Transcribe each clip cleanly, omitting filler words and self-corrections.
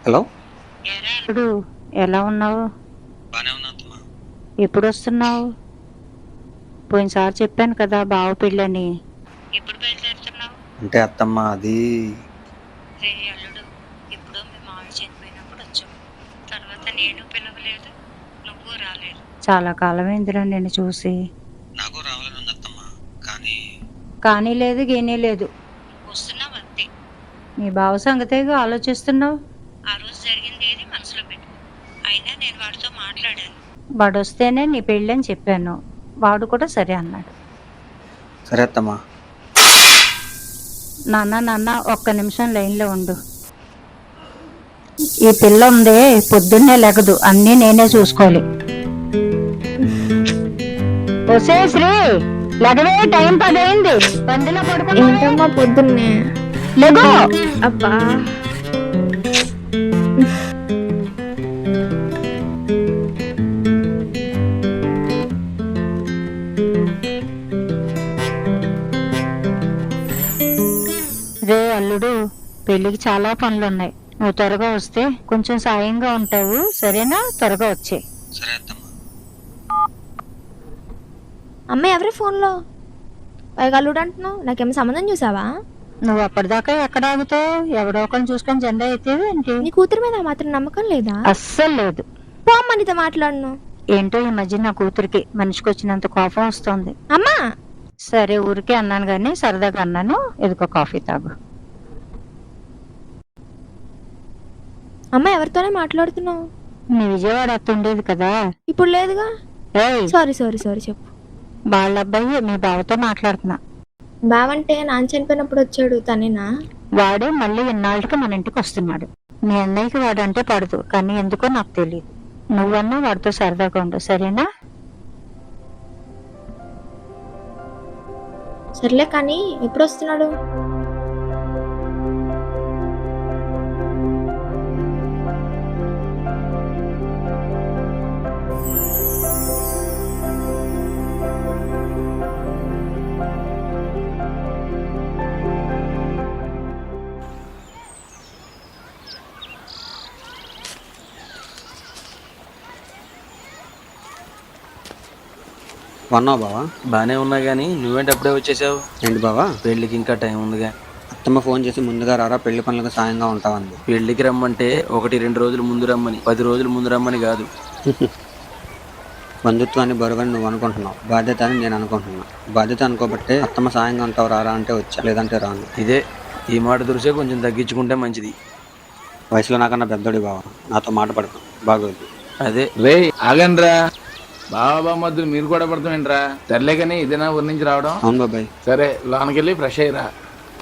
Hello. ఇప్పుడు ఎలా ఉన్నావు? బానే ఉన్నా అత్తమ్మ. ఎప్పుడు వస్తున్నావు? పోయినసారి చెప్పాను కదా బావ పెళ్ళని. ఎప్పుడు బయలుదేరుతున్నావు? అంటే అత్తమ్మ అది రే అల్లుడు, ఇప్పుడు మీ మామయ్య చనిపోయినప్పుడు వచ్చావు. తర్వాత నేను పిలవలేదు, నువ్వు రాలేదు. చాలా కాలమైందిరా నిన్ను చూసి. నాకు రావాలని ఉంది అత్తమ్మ. కానీ లేదు గీనీ లేదు, వస్తున్నావు అంతే. నీ బావ సంగతేగా ఆలోచిస్తున్నావు. ఆ రోజు జరిగింది ఏది మనసులో పెట్టుకో. అయినా నేను వాడితో మాట్లాడాను. వాడు వస్తేనే నీ పెళ్ళని చెప్పాను. వాడు కూడా సరే అన్నాడు. సరే అత్తమ్మ. నాన్న ఒక్క నిమిషం లైన్లో ఉండు. ఈ పిల్ల ఉందే పొద్దున్నే లెగదు, అన్నీ నేనే చూసుకోవాలి. ఒసే శ్రీ, లగవే, టైం 10 అయింది. పందిలో పడుకున్నా. ఏంటమ్మా పొద్దున్నే? లెగో. అబ్బా, రే అల్లుడు, పెళ్ళికి చాలా పనులున్నాయి. నువ్వు త్వరగా వస్తే కొంచెం సాయంగా ఉంటావు, సరేనా? త్వరగా వచ్చే. సరే అత్తమ్మ. అమ్మ ఎవరి ఫోన్లో పైగల్లుడు అంటున్నావు? నాకేమో సంబంధం చూసావా? నువ్వు అప్పటిదాకా ఎక్కడ ఆగుతావు? ఎవడో ఒకరిని చూసుకొని జెండా ఎత్తేవి ఏంటి? నీ కూతురు మీద మాత్రం నమ్మకం లేదా? అస్సలు లేదు. పో అమ్మ, నీతో మాట్లాడను. ఏంటో ఈ మధ్య నా కూతురికి మనిషికి వచ్చినంత కోపం వస్తుంది. అమ్మా, సరే ఊరికే అన్నాను గాని సరదాగా అన్నాను. ఎదుకో కాఫీ తాగు. అమ్మ ఎవరితోనే మాట్లాడుతున్నావు? నీ విజయవాడ అత్త ఉండేది కదా. ఇప్పుడు లేదుగా. ఏయ్, సారీ చెప్పు. వాళ్ళ అబ్బాయి మీ బావతో మాట్లాడుతున్నా. బావంటే నాన్న చనిపోయినప్పుడు వచ్చాడు తనేనా? వాడే మళ్ళీ ఇన్నాళ్ళకి మన ఇంటికి వస్తున్నాడు. మీ అన్నయ్యకి వాడంటే పడదు, కానీ ఎందుకో నాకు తెలియదు. నువ్వన్నా వాడితో సరదాగా ఉండు, సరేనా? సర్లే, కానీ ఎప్పుడు వస్తున్నాడు? వన్నావు బావా? బానే ఉన్నా గానీ నువ్వేంటి అప్పుడే వచ్చేసావు? ఏంటి బావా? పెళ్లికి ఇంకా టైం ఉందిగా. అత్తమ్మ ఫోన్ చేసి ముందుగా రారా, పెళ్లి పనులకు సాయంగా ఉంటావంది. పెళ్లికి రమ్మంటే 1-2 రోజులు ముందు రమ్మని, 10 రోజులు ముందు రమ్మని కాదు. బంధుత్వాన్ని బరువని నువ్వు అనుకుంటున్నావు, బాధ్యత అని నేను అనుకుంటున్నా. బాధ్యత అనుకోబట్టే అత్తమ్మ సాయంగా ఉంటావు రారా అంటే వచ్చా, లేదంటే రాను. ఇదే ఈ మాట దురిసే కొంచెం తగ్గించుకుంటే మంచిది. వయసులో నాకన్నా పెద్దోడి బావా, నాతో మాట పడకు, బాగోదు. అదే రే ఆగండ్రా, బాబా మధ్యలో మీరు కూడా పడతామేంట్రా? సర్లే కానీ ఇదేనా ఊరి నుంచి రావడం? అవును బాబాయ్. సరే లోనకెళ్ళి ఫ్రెష్ అయ్యిరా.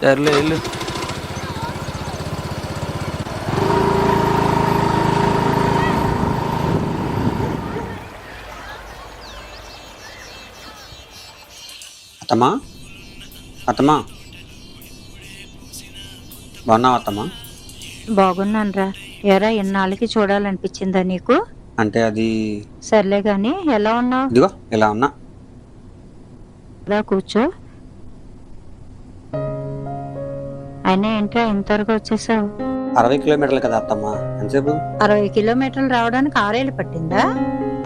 సర్లే వెళ్ళు. అత్తమ్మా, అత్తమ్మా, బాగున్నావా అత్తమ్మా? బాగున్నానురా. ఎరా, ఇన్నాళ్ళకి చూడాలనిపించిందా నీకు? అంటే అది సర్లే గాని ఎలా ఉన్నావు? ఇదిగో ఇలా ఉన్నా. కూర్చో. అయినా ఏంట్రా ఇంతవరకు వచ్చేసావు? 60 కిలోమీటర్లు కదా అత్తమ్మా, ఎంతసేపు? 60 కిలోమీటర్లు రావడానికి 6 ఏళ్ళు పట్టిందా?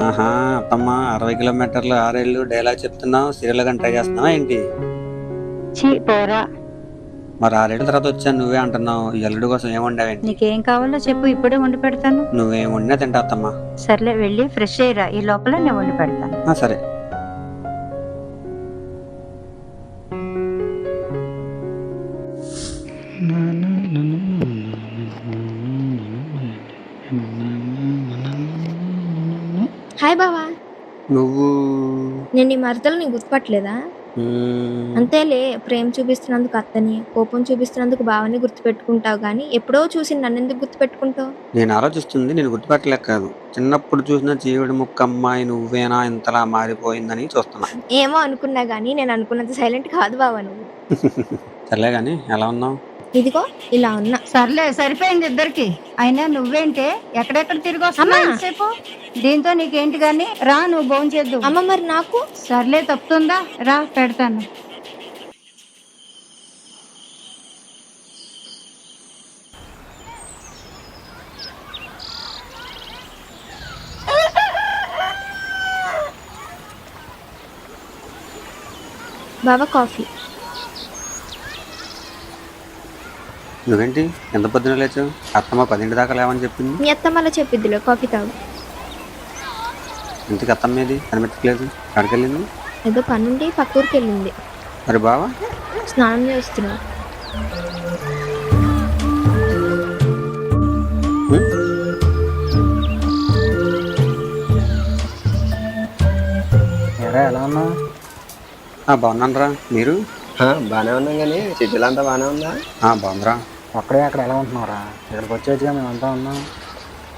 ఆహా అత్తమ్మా, 60 కిలోమీటర్లు 6 ఏళ్ళు డైలాగ్ చెప్తున్నావు, సీరియల్ గా ట్రై చేస్తున్నావా ఏంటి? చీ పోరా. మరి 6 ఏళ్ళ తర్వాత వచ్చాను నువ్వే అంటున్నావు. ఈ అల్లుడు కోసం ఏం వండావేంటి? నీకేం కావాలో చెప్పు, ఇప్పుడే వండి పెడతాను. నువ్వేం వండినా తింటా అత్తమ్మా. సర్లే వెళ్ళి ఫ్రెష్ అయ్యిరా, ఈ లోపల నేను వండి పెడతాను. సరే. హాయ్ బావా. నువ్వు నేను నీ మరదలు నీ గుర్తుపట్టలేదా? అంతేలే, ప్రేమ చూపిస్తున్నందుకు అత్తని, కోపం చూపిస్తున్నందుకు బావని గుర్తుపెట్టుకుంటావు గానీ ఎప్పుడో చూసి నన్ను ఎందుకు గుర్తుపెట్టుకుంటావు? నేను ఆలోచిస్తుంది నేను గుర్తుపట్టలేక కాదు, చిన్నప్పుడు చూసిన జీవుడి ముక్క అమ్మాయి నువ్వేనా ఇంతలా మారిపోయిందని చూస్తున్నా. ఏమో అనుకున్నా గానీ నేను అనుకున్నంత సైలెంట్ కాదు బావా నువ్వు. సర్లే గాని ఎలా ఉన్నావు? ఇదిగో ఇలా ఉన్నా. సర్లే, సరిపోయింది ఇద్దరికి. అయినా నువ్వేంటే ఎక్కడెక్కడ తిరిగి వస్తున్నావు అమ్మా. ఎంతసేపు? దీంతో నీకేంటి గాని, రా నువ్వు భోంచేద్దు. అమ్మ మరి నాకు? సర్లే, తప్పుతుందా? రా పెడతాను. బావ కాఫీ. నువ్వేంటి ఎంత పొద్దున లేచావు? అత్తమ్మ 10 దాకా లేవని చెప్పింది. మీ అత్తమ్మ అలా చెప్పిద్దిలే, కాఫీ తాగు. ఇంటికి అత్తమ్మ ఏది కనిపించలేదు, ఎక్కడికి వెళ్ళింది? ఏదో పనుండి పక్క ఊరికి వెళ్ళింది. మరి బావా? స్నానం చేస్తున్నాడు. ఎలా ఉన్నావు? బాగున్నాను రా, మీరు? బాగానే ఉన్నాం, కానీ సిటీలో అంతా బాగానే ఉందా? బాగుందిరా. అక్కడే అక్కడ ఎలా ఉంటున్నావురా? ఇక్కడికి వచ్చేట్టుగా మేమంతా ఉన్నాం.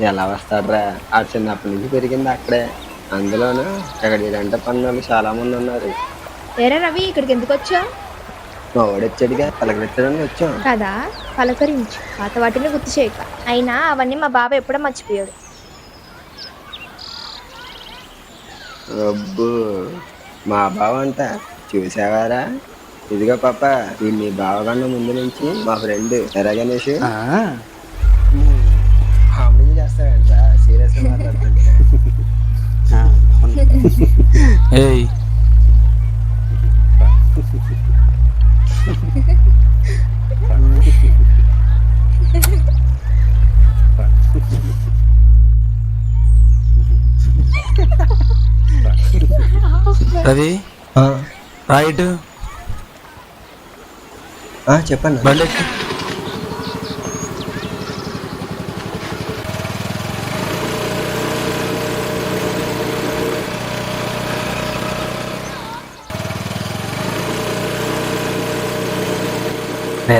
ఎలా వస్తాడురా, ఆ చిన్నప్పటి నుంచి పెరిగింది అక్కడే. అందులోనూ ఇక్కడ ఇదంటే పనులు చాలా మంది ఉన్నారు. ఏరా రవి, ఇక్కడికి ఎందుకు వచ్చావు? మా వాడు వచ్చాడుగా, పలకరించడానికి వచ్చాం కదా, పలకరించు, పాత వాటిని గుర్తు చేయక. అయినా అవన్నీ మా బావ ఎప్పుడో మర్చిపోయాడు. అబ్బో, మా బావ అంట చూసావారా? ఇదిగో పాప, ఈ మీ బావగాన్న ముందు నుంచి మా ఫ్రెండ్ ఎరా గణేష్ కామెడీ చేస్తాడంట, సీరియస్ గా మాట్లాడుతుంటే. ఏయ్ రవి రైట్ చెప్పండి. బండి ఎక్కు.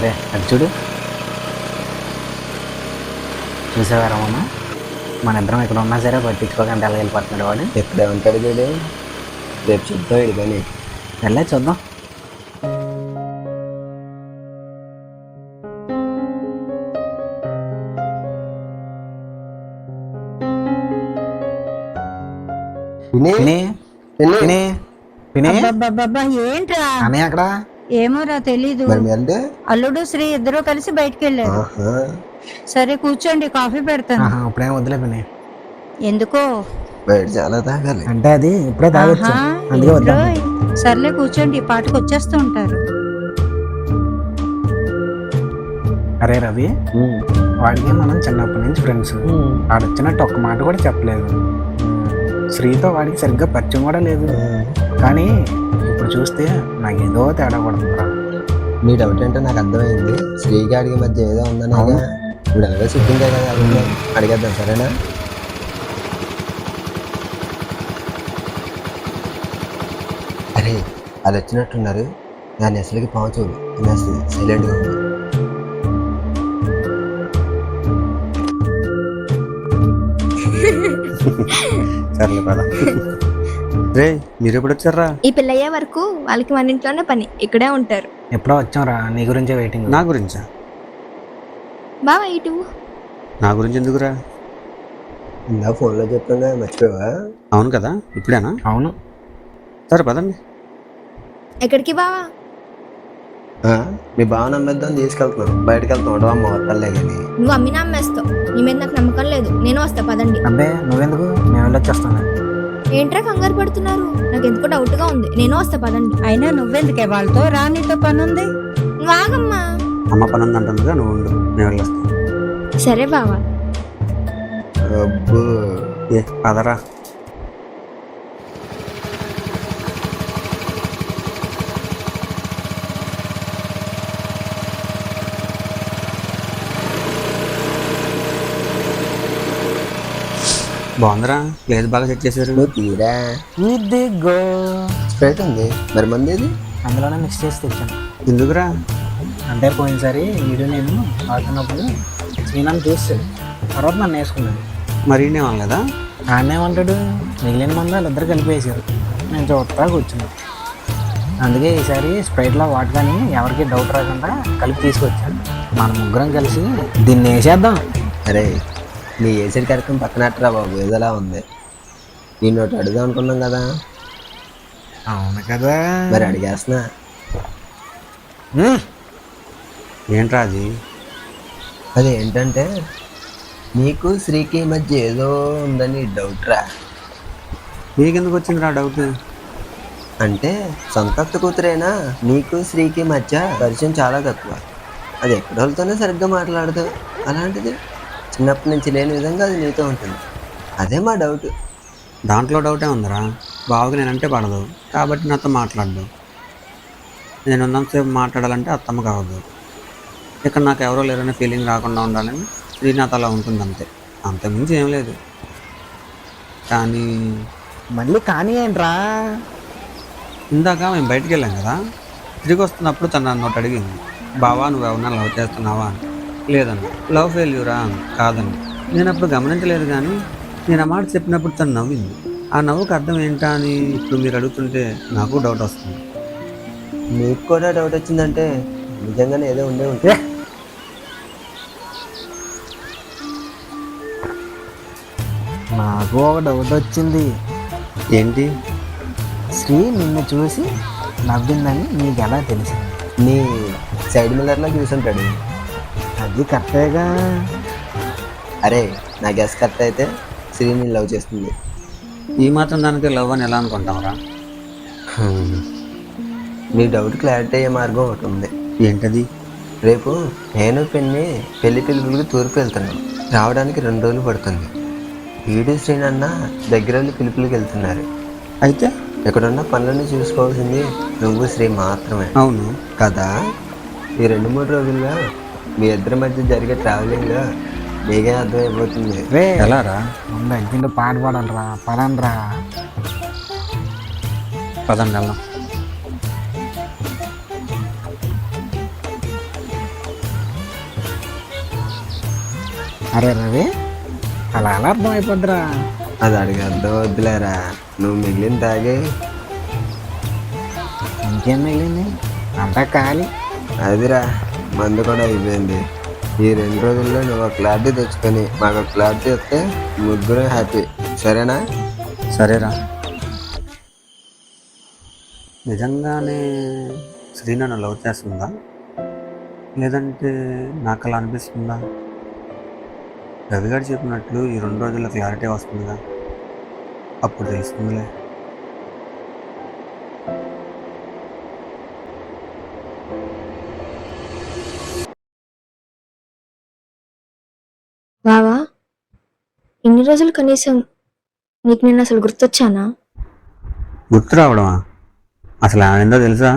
రే అది చూడు, చూసావా రమణ? మన ఇద్దరం ఇక్కడ ఉన్నా సరే పట్టించుకోకుండా ఎలా వెళ్ళిపోతున్నాడు వాడు. ఎప్పుడే ఉంటాడు చూడు, రేపు చూద్దాం ఇది కానీ. వెళ్ళే చూద్దాం. ఏంట్రా? అన్నయ్య అక్కడ ఏమోరా తెలీదు. అల్లుడు శ్రీ ఇద్దరు కలిసి బయటికి వెళ్ళారు. సరే కూర్చోండి, కాఫీ పెడతాను. ఇప్పుడే వద్దులే పిన్ని. ఎందుకో? బయట చాలా తాగాలి అంటే అది ఇప్పుడే తాగొచ్చు, అందుకే వద్దా. సర్లే కూర్చోండి, ఈ పాటకు వచ్చేస్తూ ఉంటారు. అరే రవి, వాడికి మనం చిన్నప్పటి నుంచి ఫ్రెండ్స్. వాడొచ్చినట్టు ఒక్క మాట కూడా చెప్పలేదు. శ్రీతో వాడికి సరిగ్గా పరిచయం కూడా లేదు. కానీ ఇప్పుడు చూస్తే నాకు ఏదో తేడా పడుతుందిరా. నీ డౌట్ ఏంటో నాకు అర్థమైంది. శ్రీగాడికి మధ్య ఏదో ఉందనే ఇప్పుడు ఎలాగో సిట్టింగ్ కదా, అడిగేద్దాం సరేనా? అరే అది వచ్చినట్టున్నారు, దాన్ని అసలుకి పావుచూడు అనేస్తుంది, సైలెంట్గా ఉంది. సర్లే పద. రే మీరు ఎప్పుడు వచ్చారా? ఈ పిల్లయ్యే వరకు వాళ్ళకి మన ఇంట్లోనే పని, ఇక్కడే ఉంటారు. ఎప్పుడో వచ్చాంరా, నీ గురించే వెయిటింగ్. నా గురించా? బావా ఇటు. నా గురించి ఎందుకురా? ఇందా ఫోన్లో చెప్పాను, మర్చిపోయావా? అవును కదా, ఇప్పుడేనా? అవును. సరే పదండి. ఎక్కడికి బావా? మీ బావ నమ్మేద్దాం తీసుకెళ్తున్నాం, బయటకు వెళ్తాం ఉండవా మొత్తలే. కానీ నువ్వు అమ్మినా అమ్మేస్తావు, నీ మీద నాకు నమ్మకం లేదు. నేను వస్తా, పదండి. అబ్బే నువ్వెందుకు, మేము వెళ్ళొచ్చేస్తాను. ఏంట్రా కంగారు పడుతున్నారు? నాకు ఎందుకో డౌట్ గా ఉంది. నేను వస్తా, పదండి. అయినా నువ్వెందుకే వాళ్ళతో? రానితో పని ఉంది. నువ్వు ఆగమ్మా. అమ్మ పని ఉంది అంటుందిగా, నువ్వు ఉండు, నేను వెళ్ళొస్తాను. సరే బావా. అబ్బో పదరా. బాగుందిరా, ప్లేస్ బాగా సెట్ చేశారు. నువ్వు తీరా. ఇదిగో స్ప్రైట్ ఉంది, మరి మంది ఏది? అందులోనే మిక్స్ చేసి తెచ్చాను. ఎందుకురా? అంటే పోయినసారి వీడియో నేను ఆడుతున్నప్పుడు శ్రీనాన్ని చూస్తాడు, తర్వాత నన్ను వేసుకున్నాడు. మరి ఏమనలేదా? ఆడనేమంటాడు, మిగిలిన మంది వాళ్ళిద్దరు కలిపేసారు, నేను చూస్తా కూర్చున్నాను. అందుకే ఈసారి స్ప్రైట్లో వాటగాని ఎవరికి డౌట్ రాకుండా కలిపి తీసుకొచ్చాను. మన ముగ్గురం కలిసి దీన్ని వేసేద్దాం. అరే నీ ఏసీ కార్యక్రమం పక్కనట్టరా బాబు, ఏదోలా ఉంది. నేను ఒకటి అడుగుదాం అనుకున్నాం కదా. అవును కదా, మరి అడిగేస్తున్నా. ఏంట్రా అది? అదేంటంటే నీకు శ్రీకి మధ్య ఏదో ఉందని డౌట్ రా. నీకెందుకు వచ్చిందిరా డౌట్? అంటే సొంత అత్త కూతురైనా నీకు శ్రీకి మధ్య పరిచయం చాలా తక్కువ. అది ఎక్కడోళ్ళతోనే సరిగ్గా మాట్లాడదు. అలాంటిది చిన్నప్పటి నుంచి లేని విధంగా అది నీతో ఉంటుంది. అదే మా డౌట్. దాంట్లో డౌటే ఉందిరా. బావకి నేనంటే పడదు కాబట్టి నాతో మాట్లాడదు. నేను ఉన్నంతసేపు మాట్లాడాలంటే అత్తమ్మ కావద్దు. ఇక్కడ నాకు ఎవరో లేరనే ఫీలింగ్ రాకుండా ఉండాలని శ్రీనాథ్ అలా ఉంటుంది అంతే. అంతకుమించి ఏం లేదు. కానీ మళ్ళీ కానీ ఏంట్రా? ఇందాక మేము బయటికి వెళ్ళాం కదా, తిరిగి వస్తున్నప్పుడు తను నన్ను ఒకటి అడిగింది, బావా నువ్వు ఎవరన్నా లవ్ చేస్తున్నావా అని. లేదన్న. లవ్ ఫెయిల్యూరా అని. కాదండి. నేను అప్పుడు గమనించలేదు, కానీ నేను ఆ మాట చెప్పినప్పుడు తను నవ్వింది. ఆ నవ్వుకు అర్థం ఏంటా అని ఇప్పుడు మీరు అడుగుతుంటే నాకు డౌట్ వస్తుంది. నీకు కూడా డౌట్ వచ్చిందంటే నిజంగానే ఏదో ఉండే ఉంటుంది. నాకు ఒక డౌట్ వచ్చింది. ఏంటి? శ్రీ నిన్ను చూసి నవ్విందని నీకు ఎలా తెలిసింది? నీ సైడ్ మిల్లర్లో చూసుంటాడు. అది కరెక్టేగా. అరే నా గెస్ కరెక్ట్ అయితే శ్రీని లవ్ చేస్తుంది. ఈ మాత్రం దానికి లవ్ అని ఎలా అనుకుంటావురా? నీ డౌట్ క్లారిటీ అయ్యే మార్గం ఒకటి ఉంది. ఏంటది? రేపు నేను పెన్ని పెళ్లి పిలుపులకు తూర్పు వెళ్తున్నాం. రావడానికి 2 రోజులు పడుతుంది. వీడు శ్రీనన్న దగ్గర పిలుపులకు వెళ్తున్నారు. అయితే ఇక్కడున్న పనులను చూసుకోవాల్సింది నువ్వు శ్రీ మాత్రమే. అవును కదా. ఈ 2-3 రోజుల్లో మీ ఇద్దరి మధ్య జరిగే ట్రావెలింగ్ మీకే అర్థమైపోతుంది. రే ఎలా రా? ముందు అర్జెంట్ పాట పాడాలరా, పదండ్రా. పదండి వెళ్దాం. అరే రవి, అలా అలా అర్థం అయిపోద్దిరా. అది అడిగి అర్థం వద్దులేరా. నువ్వు మిగిలిన తాగే. ఇంకేం మిగిలింది? అంతా ఖాళీ. అదిరా, మందు కూడా అయిపోయింది. ఈ 2 రోజుల్లో నువ్వు క్లారిటీ తెచ్చుకొని మాకు క్లారిటీ వస్తే ముగ్గురు హ్యాపీ. సరేనా? సరేరా. నిజంగానే శ్రీ నన్ను లవ్ చేస్తుందా, లేదంటే నాకు అలా అనిపిస్తుందా? రవిగారు చెప్పినట్లు ఈ 2 రోజుల్లో క్లారిటీ వస్తుందిగా, అప్పుడు తెలుస్తుందిలే. బావా, ఇన్ని రోజులు కనీసం నీకు నేను అసలు గుర్తొచ్చానా? గుర్తు రావడమా? అసలు ఏందో తెలుసా?